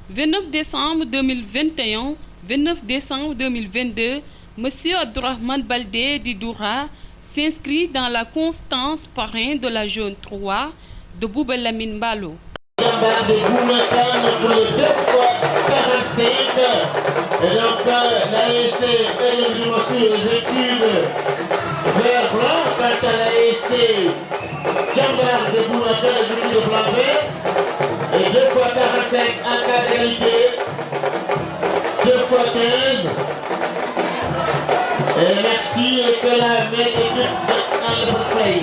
29 décembre 2021, 29 décembre 2022, M. Abdourahmane Baldé d'Idoura s'inscrit dans la constance parrain de la Jaune 3 de Bouba Lamine Balo. Et donc l'ASC est le sur les études vert blanc, quant à l'ASC Djambar de Bounatel est venu de blanc vert. Et 2 fois 45 en cas d'égalité, 2 fois 15. Et merci et que la main est dans le play.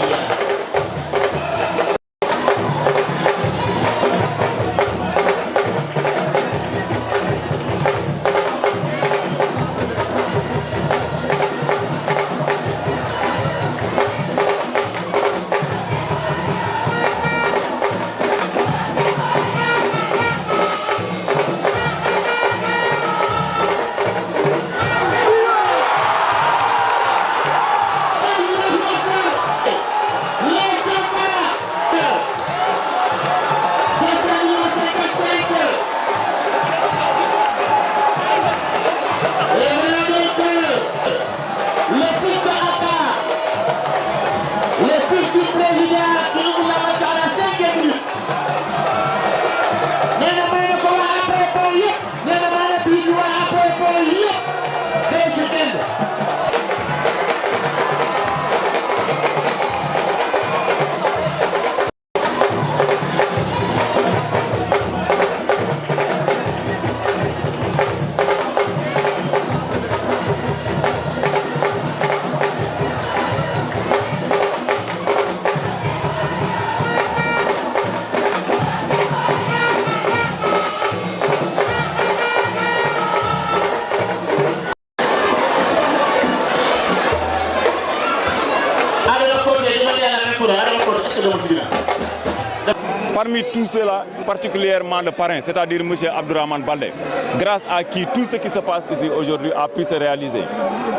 Parmi tous ceux-là, particulièrement le parrain, c'est-à-dire M. Abdourahmane Baldé, grâce à qui tout ce qui se passe ici aujourd'hui a pu se réaliser.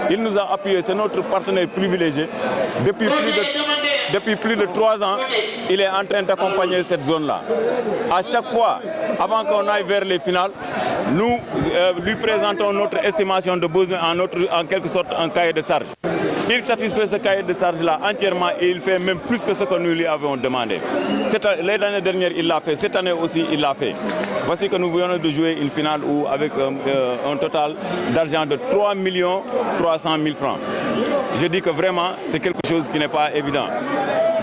Il nous a appuyés, c'est notre partenaire privilégié. Depuis plus de 3 ans, il est en train d'accompagner cette zone-là. À chaque fois, avant qu'on aille vers les finales, nous lui présentons notre estimation de besoin en quelque sorte un cahier de charge. Il satisfait ce cahier de charge-là entièrement et il fait même plus que ce que nous lui avions demandé. L'année dernière, il l'a fait. Cette année aussi, il l'a fait. Voici que nous venons de jouer une finale avec un total d'argent de 3 300 000 francs. Je dis que vraiment, c'est quelque chose qui n'est pas évident.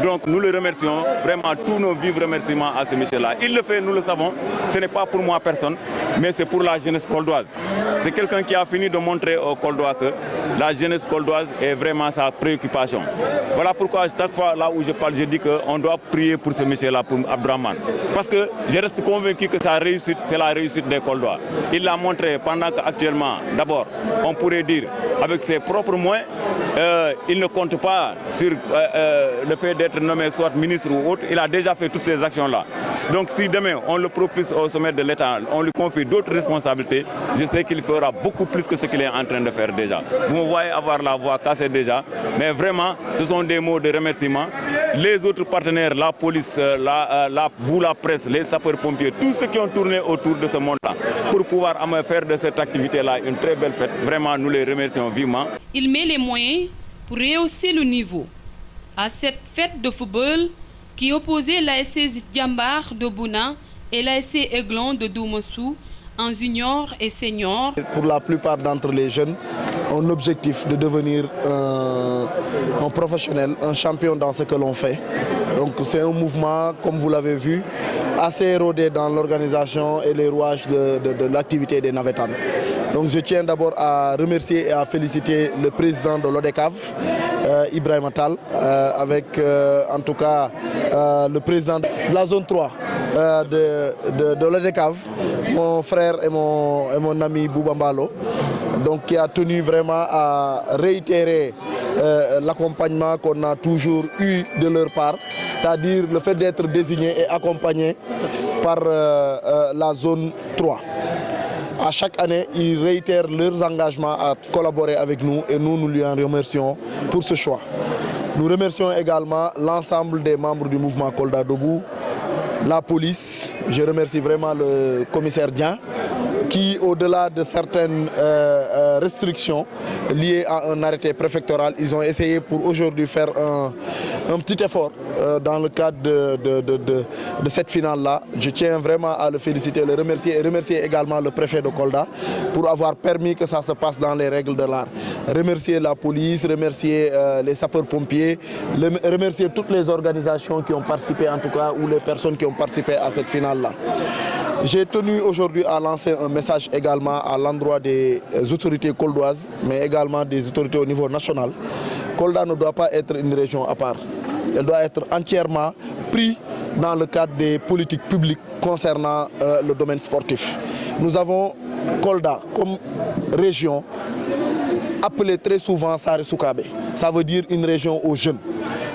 Donc nous le remercions, vraiment tous nos vifs remerciements à ce monsieur-là. Il le fait, nous le savons, ce n'est pas pour moi personne, mais c'est pour la jeunesse coldoise. C'est quelqu'un qui a fini de montrer aux Coldois que la jeunesse coldoise est vraiment sa préoccupation. Voilà pourquoi chaque fois là où je parle, je dis qu'on doit prier pour ce monsieur-là, pour Abdourahmane. Parce que je reste convaincu que sa réussite, c'est la réussite des Coldois. Il l'a montré pendant qu'actuellement, d'abord, on pourrait dire, avec ses propres moyens, il ne compte pas sur le fait d'être nommé soit ministre ou autre. Il a déjà fait toutes ces actions-là. Donc si demain on le propulse au sommet de l'État, on lui confie d'autres responsabilités, je sais qu'il fera beaucoup plus que ce qu'il est en train de faire déjà. Vous me voyez avoir la voix cassée déjà, mais vraiment, ce sont des mots de remerciement. Les autres partenaires, la police, vous la presse, les sapeurs-pompiers, tous ceux qui ont tourné autour de ce monde-là, pour pouvoir faire de cette activité-là une très belle fête. Vraiment, nous les remercions vivement. Il met les moyens pour rehausser le niveau. À cette fête de football qui opposait l'ASC Djambar de Bouna et l'ASC Aiglon de Doumassou en junior et senior. Pour la plupart d'entre les jeunes, un objectif de devenir un professionnel, un champion dans ce que l'on fait. Donc c'est un mouvement, comme vous l'avez vu, assez érodé dans l'organisation et les rouages de l'activité des Navétanes. Donc je tiens d'abord à remercier et à féliciter le président de l'ODECAV, Ibrahim Attal, avec en tout cas le président de la zone 3 de l'ODECAV, mon frère et mon ami Bouba Mbalo, donc qui a tenu vraiment à réitérer l'accompagnement qu'on a toujours eu de leur part, c'est-à-dire le fait d'être désigné et accompagné par la zone 3. À chaque année, ils réitèrent leurs engagements à collaborer avec nous et nous lui en remercions pour ce choix. Nous remercions également l'ensemble des membres du mouvement Kolda Debout, la police, je remercie vraiment le commissaire Dian, qui, au-delà de certaines restrictions liées à un arrêté préfectoral, ils ont essayé pour aujourd'hui faire un petit effort dans le cadre de cette finale-là. Je tiens vraiment à le féliciter, le remercier et remercier également le préfet de Kolda pour avoir permis que ça se passe dans les règles de l'art. Remercier la police, remercier les sapeurs-pompiers, remercier toutes les organisations qui ont participé, en tout cas, ou les personnes qui ont participé à cette finale-là. J'ai tenu aujourd'hui à lancer un message également à l'endroit des autorités koldoises, mais également des autorités au niveau national. Kolda ne doit pas être une région à part. Elle doit être entièrement prise dans le cadre des politiques publiques concernant le domaine sportif. Nous avons Kolda comme région appelée très souvent Sare Soukabe. Ça veut dire une région aux jeunes.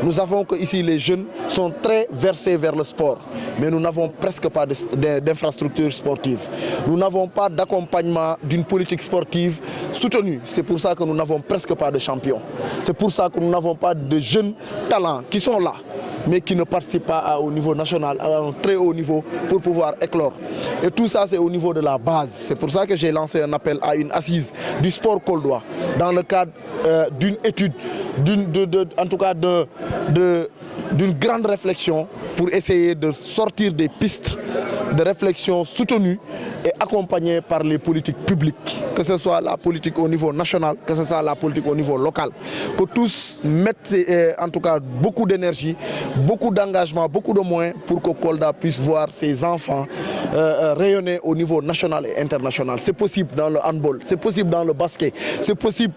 Nous avons que ici les jeunes sont très versés vers le sport, mais nous n'avons presque pas d'infrastructures sportives. Nous n'avons pas d'accompagnement d'une politique sportive soutenue. C'est pour ça que nous n'avons presque pas de champions. C'est pour ça que nous n'avons pas de jeunes talents qui sont là, mais qui ne participent pas au niveau national, à un très haut niveau pour pouvoir éclore. Et tout ça, c'est au niveau de la base. C'est pour ça que j'ai lancé un appel à une assise du sport koldois dans le cadre d'une étude, en tout cas d'une grande réflexion pour essayer de sortir des pistes de réflexion soutenues et accompagnées par les politiques publiques, que ce soit la politique au niveau national, que ce soit la politique au niveau local, que tous mettent en tout cas beaucoup d'énergie, beaucoup d'engagement, beaucoup de moyens pour que Kolda puisse voir ses enfants rayonner au niveau national et international. C'est possible dans le handball, c'est possible dans le basket, c'est possible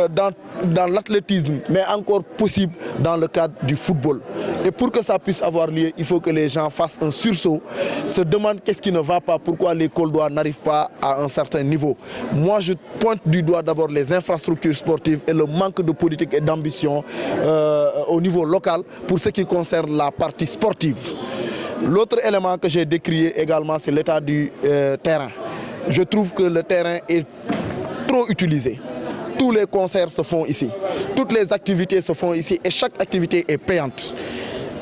dans l'athlétisme, mais encore possible dans le cadre du football. Et pour que ça puisse avoir lieu, il faut que les gens fassent un sursaut, se demandent qu'est-ce qui ne va pas, pourquoi les Koldois n'arrivent pas à un certain niveau. Moi, je pointe du doigt d'abord les infrastructures sportives et le manque de politique et d'ambition au niveau local pour ce qui concerne la partie sportive. L'autre élément que j'ai décrié également, c'est l'état du terrain. Je trouve que le terrain est trop utilisé. Tous les concerts se font ici, toutes les activités se font ici et chaque activité est payante.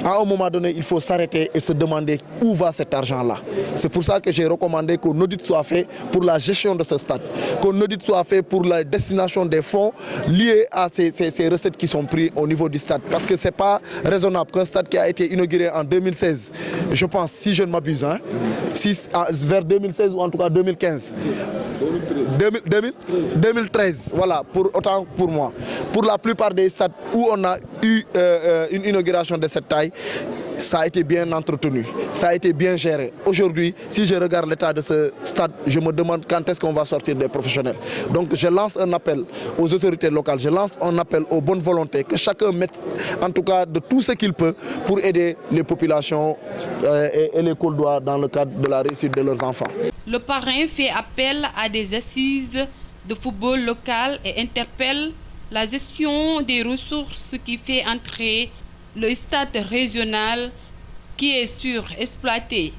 À un moment donné, il faut s'arrêter et se demander où va cet argent-là. C'est pour ça que j'ai recommandé qu'un audit soit fait pour la gestion de ce stade, qu'un audit soit fait pour la destination des fonds liés à ces recettes qui sont prises au niveau du stade. Parce que ce n'est pas raisonnable qu'un stade qui a été inauguré en 2016, je pense, si je ne m'abuse, vers 2016 ou en tout cas 2015, 2013, voilà, autant pour moi. Pour la plupart des stades où on a eu une inauguration de cette taille, ça a été bien entretenu, ça a été bien géré. Aujourd'hui, si je regarde l'état de ce stade, je me demande quand est-ce qu'on va sortir des professionnels. Donc je lance un appel aux autorités locales, je lance un appel aux bonnes volontés, que chacun mette en tout cas de tout ce qu'il peut pour aider les populations et les Koldois dans le cadre de la réussite de leurs enfants. Le parrain fait appel à des assises de football local et interpelle la gestion des ressources qui fait entrer le stade régional qui est surexploité.